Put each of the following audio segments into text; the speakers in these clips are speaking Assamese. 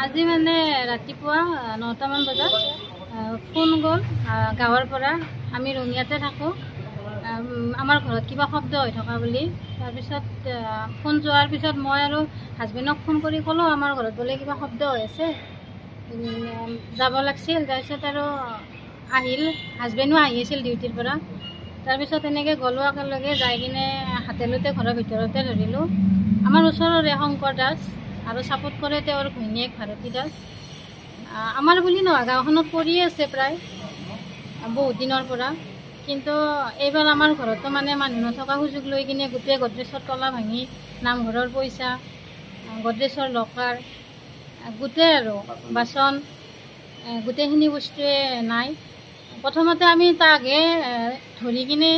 আজি মানে ৰাতিপুৱা 9টামান বজাত ফোন গ'ল গাঁৱৰ পৰা আমি ৰঙিয়াতে থাকোঁ আমাৰ ঘৰত কিবা শব্দ হৈ থকা বুলি তাৰপিছত ফোন যোৱাৰ পিছত মই আৰু হাজবেণ্ডক ফোন কৰি ক'লোঁ আমাৰ ঘৰত বোলে কিবা শব্দ হৈ আছে যাব লাগিছিল তাৰপিছত আৰু আহিল হাজবেণ্ডো আহি আছিল ডিউটিৰ পৰা তাৰপিছত এনেকৈ গ'লোঁ একেলগে যাই কিনে হাতেলতে ঘৰৰ ভিতৰতে ধৰিলোঁ আমাৰ ওচৰৰে শংকৰ দাস আৰু ছাপোৰ্ট কৰে তেওঁৰ ঘৈণীয়েক ভাৰতী দাস আমাৰ বুলি নহয় গাঁওখনত পৰিয়ে আছে প্ৰায় বহুত দিনৰ পৰা কিন্তু এইবাৰ আমাৰ ঘৰতো মানে মানুহ নথকা সুযোগ লৈ কিনে গোটেই গড্ৰেজৰ তলা ভাঙি নামঘৰৰ পইচা গড্ৰেজৰ লকাৰ গোটেই আৰু বাচন গোটেইখিনি বস্তুৱে নাই প্ৰথমতে আমি তাকহে ধৰি কিনে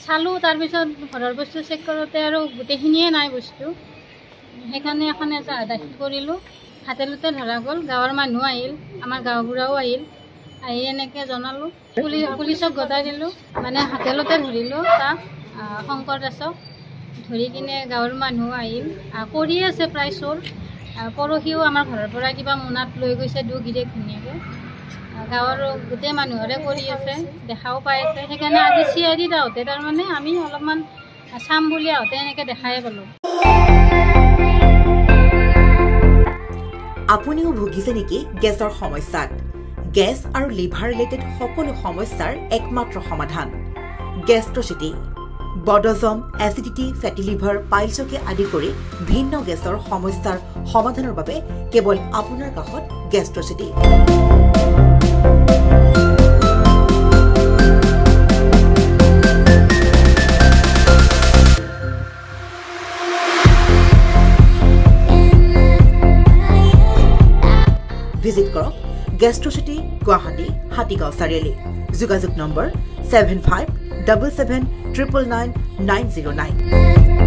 চালোঁ তাৰপিছত ঘৰৰ বস্তু চেক কৰোঁতে আৰু গোটেইখিনিয়ে নাই বস্তু সেইকাৰণে এখন দাখিল কৰিলোঁ হাতেলতে ধৰা গ'ল গাঁৱৰ মানুহ আহিল আমাৰ গাঁওবুঢ়াও আহিল আহি এনেকৈ জনালোঁ পুলিচক গতাই দিলোঁ মানে হাতেলতে ধৰিলোঁ তাক শংকৰ দাসক ধৰি কিনে গাঁৱৰ মানুহ আহিল কৰিয়ে আছে প্ৰায় চোৰ পৰহিও আমাৰ ঘৰৰ পৰা কিবা মোনাত লৈ গৈছে দুগিৰিয়েক ধুনীয়াকৈ গাঁৱৰ গোটেই মানুহৰে কৰি আছে দেখাও পাই আছে সেইকাৰণে আজি CID আহোঁতে তাৰমানে আমি অলপমান চাম বুলি আহোঁতে এনেকৈ দেখাই পালোঁ আপুনিও ভুগিছে নেকি গেছৰ সমস্যাত গেছ আৰু লিভাৰ ৰিলেটেড সকলো সমস্যাৰ একমাত্ৰ সমাধান গেষ্ট্ৰচিটি বডজম এচিডিটি ফেটি লিভাৰ পাইলছকে আদি কৰি ভিন্ন গেছৰ সমস্যাৰ সমাধানৰ বাবে কেৱল আপোনাৰ কাষত গেষ্ট্ৰচিটি ভিজিট কৰক গেষ্ট্ৰচিটি গুৱাহাটী হাতীগাঁও চাৰিআলি যোগাযোগ নম্বৰ 7577999909